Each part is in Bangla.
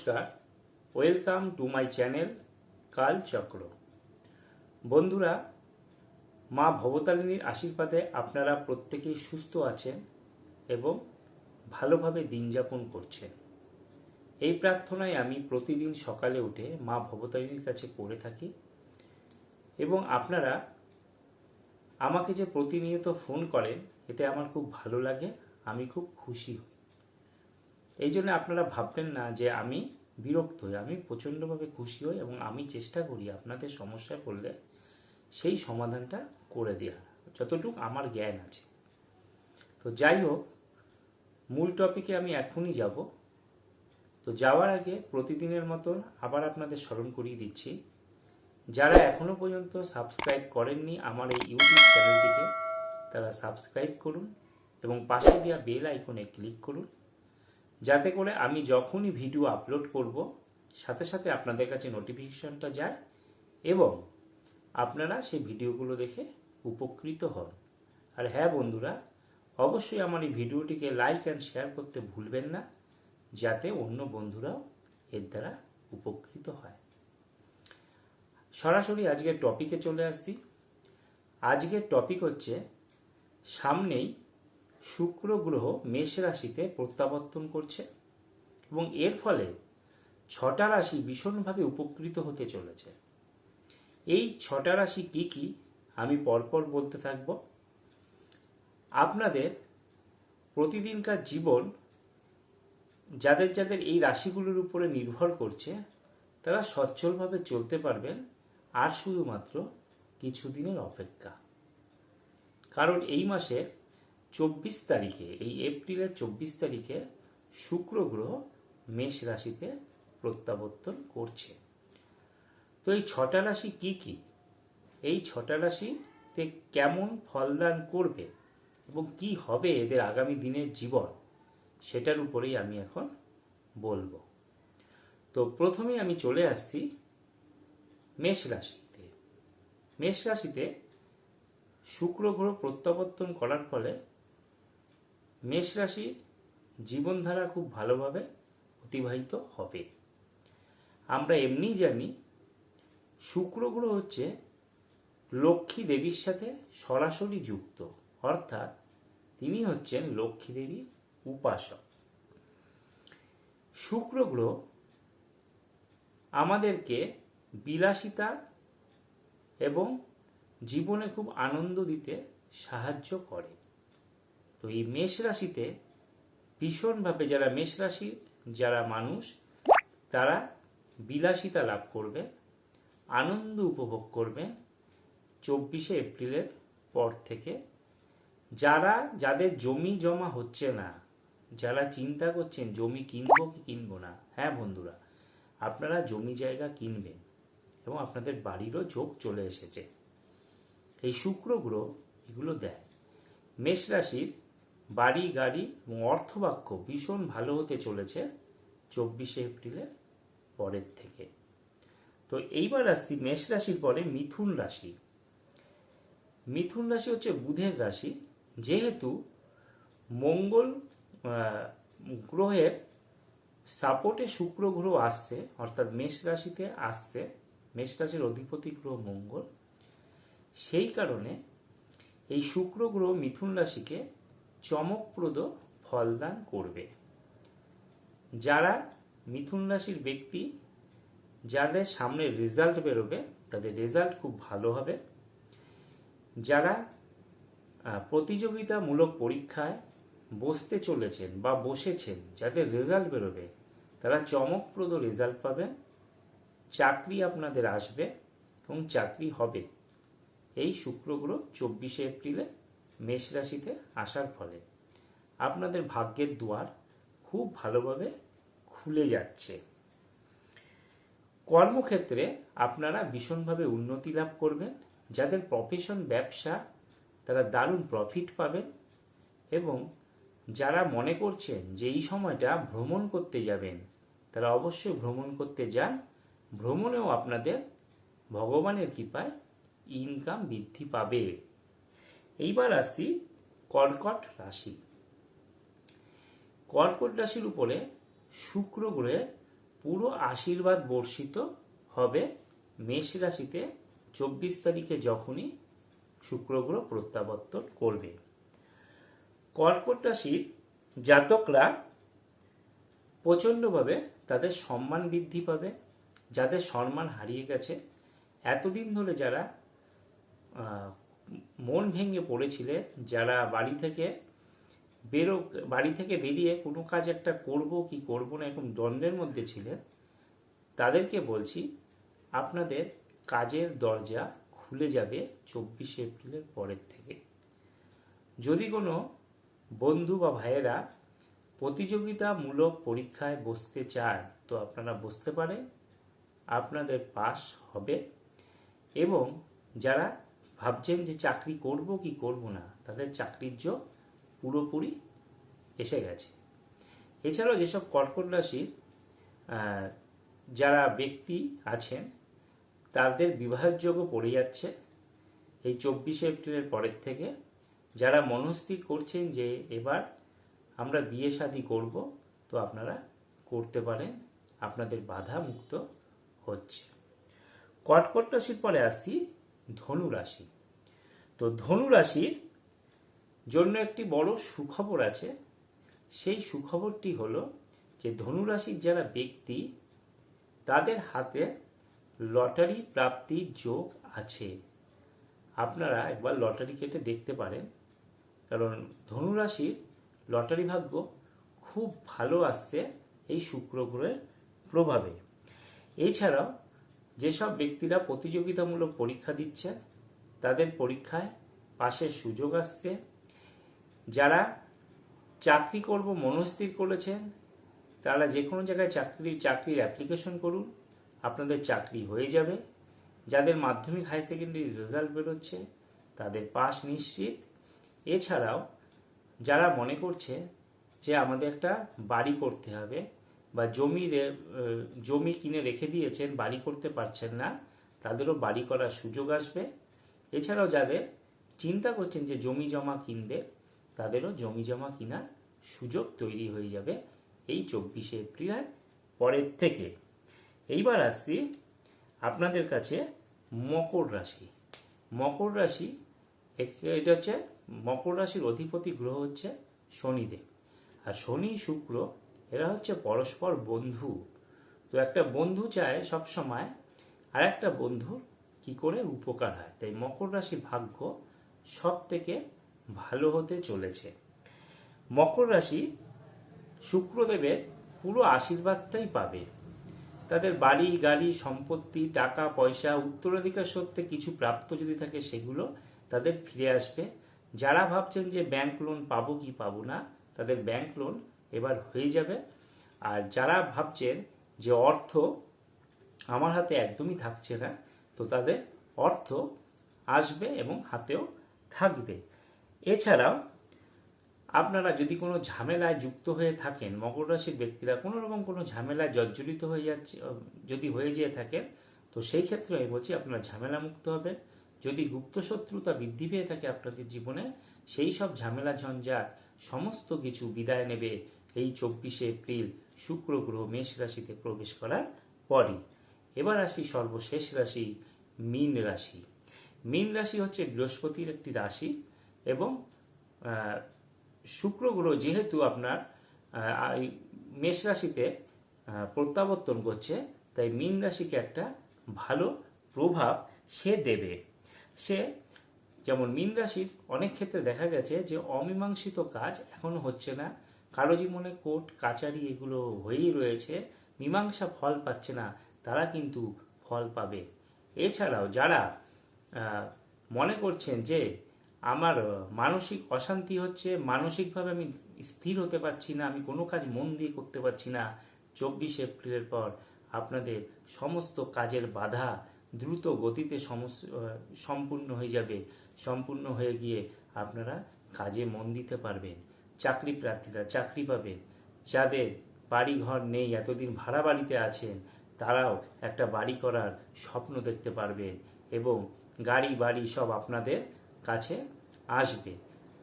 নমস্কার, ওয়েলকাম টু মাই চ্যানেল কালচক্র। বন্ধুরা, মা ভবতারিণীর আশীর্বাদে আপনারা প্রত্যেকেই সুস্থ আছেন এবং ভালোভাবে দিন যাপন করছেন। এই প্রার্থনায় আমি প্রতিদিন সকালে উঠে মা ভবতারিণীর কাছে করে থাকি এবং আপনারা আমাকে যে প্রতিনিয়ত ফোন করেন এতে আমার খুব ভালো লাগে, আমি খুব খুশি হই। এই জন্য আপনারা ভাববেন না যে আমি বিরক্ত হই, আমি প্রচণ্ডভাবে খুশি হই এবং আমি চেষ্টা করি আপনাদের সমস্যায় পড়লে সেই সমাধানটা করে দেওয়ার যতটুকু আমার জ্ঞান আছে। তো যাই হোক, মূল টপিকে আমি এখনই যাব। তো যাওয়ার আগে প্রতিদিনের মতন আবার আপনাদের স্মরণ করিয়ে দিচ্ছি, যারা এখনও পর্যন্ত সাবস্ক্রাইব করেননি আমার এই ইউটিউব চ্যানেলটিকে, তারা সাবস্ক্রাইব করুন এবং পাশে দেওয়া বেল আইকনে ক্লিক করুন, যাতে করে আমি যখনই ভিডিও আপলোড করব সাথে সাথে আপনাদের কাছে নোটিফিকেশনটা যায় এবং আপনারা সেই ভিডিওগুলো দেখে উপকৃত হন। আর হ্যাঁ বন্ধুরা, অবশ্যই আমার এই ভিডিওটিকে লাইক অ্যান্ড শেয়ার করতে ভুলবেন না, যাতে অন্য বন্ধুরাও এর দ্বারা উপকৃত হয়। সরাসরি আজকের টপিকে চলে আসছি। আজকের টপিক হচ্ছে, সামনেই শুক্র গ্রহ মেষ রাশিতে প্রত্যাবর্তন করছে এবং এর ফলে 6টা রাশি ভীষণভাবে উপকৃত হতে চলেছে। এই 6টা রাশি কি কি আমি পরপর বলতে থাকব। আপনাদের প্রতিদিনকার জীবন যাদের যাদের এই রাশিগুলোর উপরে নির্ভর করছে তারা সচ্ছলভাবে চলতে পারবেন, আর শুধুমাত্র কিছুদিনের অপেক্ষা। কারণ এই মাসের 24 তারিখে, এই এপ্রিলের 24 তারিখে শুক্র গ্রহ মেষ রাশিতে প্রত্যাবর্তন করছে। তো এই 6টা রাশি কি কি, এই 6টা রাশিতে কেমন ফলদান করবে এবং কি হবে এদের আগামী দিনের জীবন, সেটার উপরেই আমি এখন বলবো। তো প্রথমেই আমি চলে আসছি মেষ রাশিতে। মেষ রাশিতে শুক্র গ্রহ প্রত্যাবর্তন করার ফলে মেষ রাশির জীবনধারা খুব ভালোভাবে অতিবাহিত হবে। আমরা এমনিই জানি শুক্র গ্রহ হচ্ছে লক্ষ্মী দেবীর সাথে সরাসরি যুক্ত, অর্থাৎ তিনি হচ্ছেন লক্ষ্মী দেবীর উপাসক। শুক্র গ্রহ আমাদেরকে বিলাসিতা এবং জীবনে খুব আনন্দ দিতে সাহায্য করে। তো এই মেষ রাশিতে ভীষণভাবে যারা মেষ রাশির যারা মানুষ তারা বিলাসিতা লাভ করবে, আনন্দ উপভোগ করবেন 24শে এপ্রিলের পর থেকে। যাদের জমি জমা হচ্ছে না, যারা চিন্তা করছেন জমি কিনবো কি কিনবো না, হ্যাঁ বন্ধুরা, আপনারা জমি জায়গা কিনবেন এবং আপনাদের বাড়িরও যোগ চলে এসেছে। এই শুক্র গ্রহ এগুলো দেয়। মেষ রাশির বাড়ি গাড়ি এবং অর্থবাক্য ভীষণ ভালো হতে চলেছে 24শে এপ্রিলের পরের থেকে। তো এইবার আসছি মেষ রাশির পরে মিথুন রাশি। মিথুন রাশি হচ্ছে বুধের রাশি। যেহেতু মঙ্গল গ্রহের সাপোর্টে শুক্র গ্রহ আসছে, অর্থাৎ মেষ রাশিতে আসছে, মেষ রাশির অধিপতি গ্রহ মঙ্গল, সেই কারণে এই শুক্র গ্রহ মিথুন রাশিকে চমকপ্রদ ফলদান করবে। যারা মিথুন রাশির ব্যক্তি, যাদের সামনে রেজাল্ট বেরোবে তাদের রেজাল্ট খুব ভালো হবে। যারা প্রতিযোগিতামূলক পরীক্ষায় বসতে চলেছেন বা বসেছেন, যাদের রেজাল্ট বেরোবে তারা চমকপ্রদ রেজাল্ট পাবেন। চাকরি আপনাদের আসবে এবং চাকরি হবে এই শুক্র গ্রহ 24শে এপ্রিলে মেষ রাশিতে আসার ফলে। আপনাদের ভাগ্যের দুয়ার খুব ভালোভাবে খুলে যাচ্ছে। কর্মক্ষেত্রে আপনারা ভীষণভাবে উন্নতি লাভ করবেন। যাদের প্রফেশন ব্যবসা তারা দারুণ প্রফিট পাবেন এবং যারা মনে করছেন যে এই সময়টা ভ্রমণ করতে যাবেন তারা অবশ্যই ভ্রমণ করতে যান। ভ্রমণেও আপনাদের ভগবানের কৃপায় ইনকাম বৃদ্ধি পাবে। এইবার আসছি কর্কট রাশি। কর্কট রাশির উপরে শুক্র গ্রহের পুরো আশীর্বাদ বর্ষিত হবে মেষ রাশিতে 24 তারিখে যখনই শুক্র গ্রহ প্রত্যাবর্তন করবে। কর্কট রাশির জাতকরা প্রচণ্ডভাবে তাদের সম্মান বৃদ্ধি পাবে। যাদের সম্মান হারিয়ে গেছে, এতদিন ধরে যারা মন ভেঙে পড়েছিলেন, যারা বাড়ি থেকে বেরিয়ে কোনো কাজ একটা করব কি করব না এরকম দ্বন্দ্বের মধ্যে ছিলেন, তাদেরকে বলছি আপনাদের কাজের দরজা খুলে যাবে 24 এপ্রিলের পরের থেকে। যদি কোনো বন্ধু বা ভাইয়েরা প্রতিযোগিতামূলক পরীক্ষায় বসতে চায় তো আপনারা বসতে পারেন, আপনাদের পাস হবে। এবং যারা ভাবছেন যে চাকরি করব কি করব না, তাদের চাকরির যোগ পুরোপুরি এসে গেছে। এছাড়াও যেসব কর্কট রাশির যারা ব্যক্তি আছেন তাদের বিবাহের যোগও পড়ে যাচ্ছে এই 24 এপ্রিলের পরের থেকে। যারা মনস্থির করছেন যে এবার আমরা বিয়ে শাদী করব, তো আপনারা করতে পারেন, আপনাদের বাধা মুক্ত হচ্ছে। কর্কট রাশির পরে আসছি ধনু রাশি। তো ধনু রাশির জন্য একটি বড় সুখবর আছে। সেই সুখবরটি হলো যে ধনু রাশির যারা ব্যক্তি তাদের হাতে লটারি প্রাপ্তির যোগ আছে। আপনারা একবার লটারি কেটে দেখতে পারেন, কারণ ধনু রাশির লটারি ভাগ্য খুব ভালো আসছে এই শুক্র গ্রহের প্রভাবে। এছাড়াও যেসব ব্যক্তিরা প্রতিযোগিতামূলক পরীক্ষা দিচ্ছেন তাদের পরীক্ষায় পাশের সুযোগ আসছে। যারা চাকরি করব মনস্থির করেছেন তারা যে কোনো জায়গায় চাকরির অ্যাপ্লিকেশন করুন, আপনাদের চাকরি হয়ে যাবে। যাদের মাধ্যমিক হাই সেকেন্ডারি রেজাল্ট বেরোচ্ছে তাদের পাস নিশ্চিত। এছাড়াও যারা মনে করছে যে আমাদের একটা বাড়ি করতে হবে বা জমি কিনে রেখে দিয়েছেন, বাড়ি করতে পারছেন না, তাদেরও বাড়ি করার সুযোগ আসবে। এছাড়াও যাদের চিন্তা করছেন যে জমি জমা কিনবে, তাদেরও জমি জমা কেনার সুযোগ তৈরি হয়ে যাবে এই 24 এপ্রিলের পরের থেকে। এইবার আসছি আপনাদের কাছে মকর রাশি। মকর রাশি এটা হচ্ছে মকর রাশির অধিপতি গ্রহ হচ্ছে শনিদেব। আর শনি শুক্র এরা হচ্ছে পরস্পর বন্ধু। তো একটা বন্ধু চায় সবসময় আর একটা বন্ধুর কি করে উপকার হয়, তাই মকর রাশির ভাগ্য সব থেকে ভালো হতে চলেছে। মকর রাশি শুক্রদেবের পুরো আশীর্বাদটাই পাবে। তাদের বাড়ি গাড়ি সম্পত্তি টাকা পয়সা উত্তরাধিকার সূত্রে কিছু প্রাপ্ত যদি থাকে সেগুলো তাদের ফিরে আসবে। যারা ভাবছেন যে ব্যাংক লোন পাবো কি পাবো না, তাদের ব্যাংক লোন এবার হয়ে যাবে। আর যারা ভাবছেন যে অর্থ আমার হাতে একদমই থাকছে না, তো তাদের অর্থ আসবে এবং হাতেও থাকবে। এছাড়াও আপনারা যদি কোনো ঝামেলায় যুক্ত হয়ে থাকেন, মকর রাশির ব্যক্তিরা কোনো রকম কোনো ঝামেলায় জর্জরিত হয়ে যাচ্ছে যদি হয়ে যেয়ে থাকেন, তো সেই ক্ষেত্রে আমি বলছি আপনারা ঝামেলা মুক্ত হবেন। যদি গুপ্ত শত্রুতা বৃদ্ধি পেয়ে থাকে আপনাদের জীবনে, সেই সব ঝামেলা ঝঞ্ঝাট সমস্ত কিছু বিদায় নেবে এই 24 এপ্রিল শুক্র গ্রহ মেষ রাশিতে প্রবেশ করার পরই। এবার আসি সর্বশেষ রাশি মীন রাশি। মীন রাশি হচ্ছে বৃহস্পতির একটি রাশি এবং শুক্র গ্রহ যেহেতু আপনার মেষ রাশিতে প্রত্যাবর্তন করছে, তাই মীন রাশিকে একটা ভালো প্রভাব সে দেবে। সে যেমন মীন রাশির অনেক ক্ষেত্রে দেখা গেছে যে অমীমাংসিত কাজ এখনো হচ্ছে না, কারো জীবনে কোর্ট কাচারি এগুলো হয়েই রয়েছে, মীমাংসা ফল পাচ্ছে না, তারা কিন্তু ফল পাবে। এছাড়াও যারা মনে করছেন যে আমার মানসিক অশান্তি হচ্ছে, মানসিকভাবে আমি স্থির হতে পারছি না, আমি কোনো কাজ মন দিয়ে করতে পারছি না, 24 এপ্রিলের পর আপনাদের সমস্ত কাজের বাধা দ্রুত গতিতে সম্পূর্ণ হয়ে যাবে। সম্পূর্ণ হয়ে গিয়ে আপনারা কাজে মন দিতে পারবেন। চাকরি প্রার্থীরা চাকরি পাবেন। যাদের বাড়ি ঘর নেই, এতদিন ভাড়া বাড়িতে আছেন, তারাও একটা বাড়ি করার স্বপ্ন দেখতে পারবেন এবং গাড়ি বাড়ি সব আপনাদের কাছে আসবে।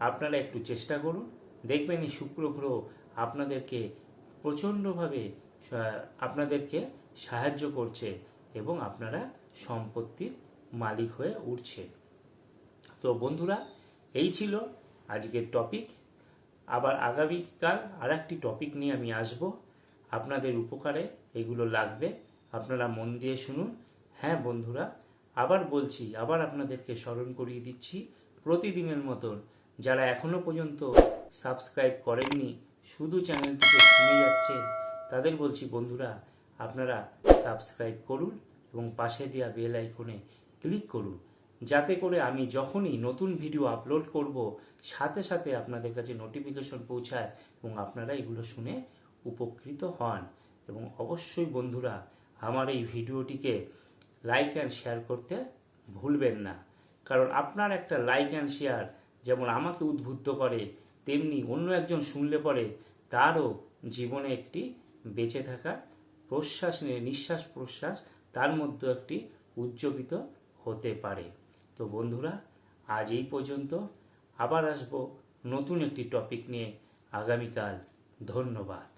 আপনারা একটু চেষ্টা করুন, দেখবেন এই শুক্র গ্রহ আপনাদেরকে প্রচণ্ডভাবে আপনাদেরকে সাহায্য করছে এবং আপনারা সম্পত্তির মালিক হয়ে উঠছে। তো বন্ধুরা, এই ছিল আজকের টপিক। আবার আগামীকাল আর একটি টপিক নিয়ে আমি আসব। আপনাদের উপকারে এগুলো লাগবে, আপনারা মন দিয়ে শুনুন। হ্যাঁ বন্ধুরা, আবার বলছি, আবার আপনাদেরকে স্মরণ করিয়ে দিচ্ছি, প্রতিদিনের মতন যারা এখনো পর্যন্ত সাবস্ক্রাইব করেননি, শুধু চ্যানেলটিকে শুনে যাচ্ছেন, তাদের বলছি বন্ধুরা, আপনারা সাবস্ক্রাইব করুন এবং পাশে দেওয়া বেল আইকনে ক্লিক করুন, যাতে করে আমি যখনই নতুন ভিডিও আপলোড করব সাথে সাথে আপনাদের কাছে নোটিফিকেশন পৌঁছায় এবং আপনারা এগুলো শুনে উপকৃত হন। এবং অবশ্যই বন্ধুরা, আমার এই ভিডিওটিকে লাইক অ্যান্ড শেয়ার করতে ভুলবেন না, কারণ আপনার একটা লাইক অ্যান্ড শেয়ার যেমন আমাকে উদ্বুদ্ধ করে, তেমনি অন্য একজন শুনলে পরে তারও জীবনে একটি বেঁচে থাকার নিঃশ্বাস প্রশ্বাস তার মধ্যে একটি উজ্জীবিত হতে পারে। তো বন্ধুরা, আজ এই পর্যন্ত। আবার আসবো নতুন একটি টপিক নিয়ে আগামীকাল। ধন্যবাদ।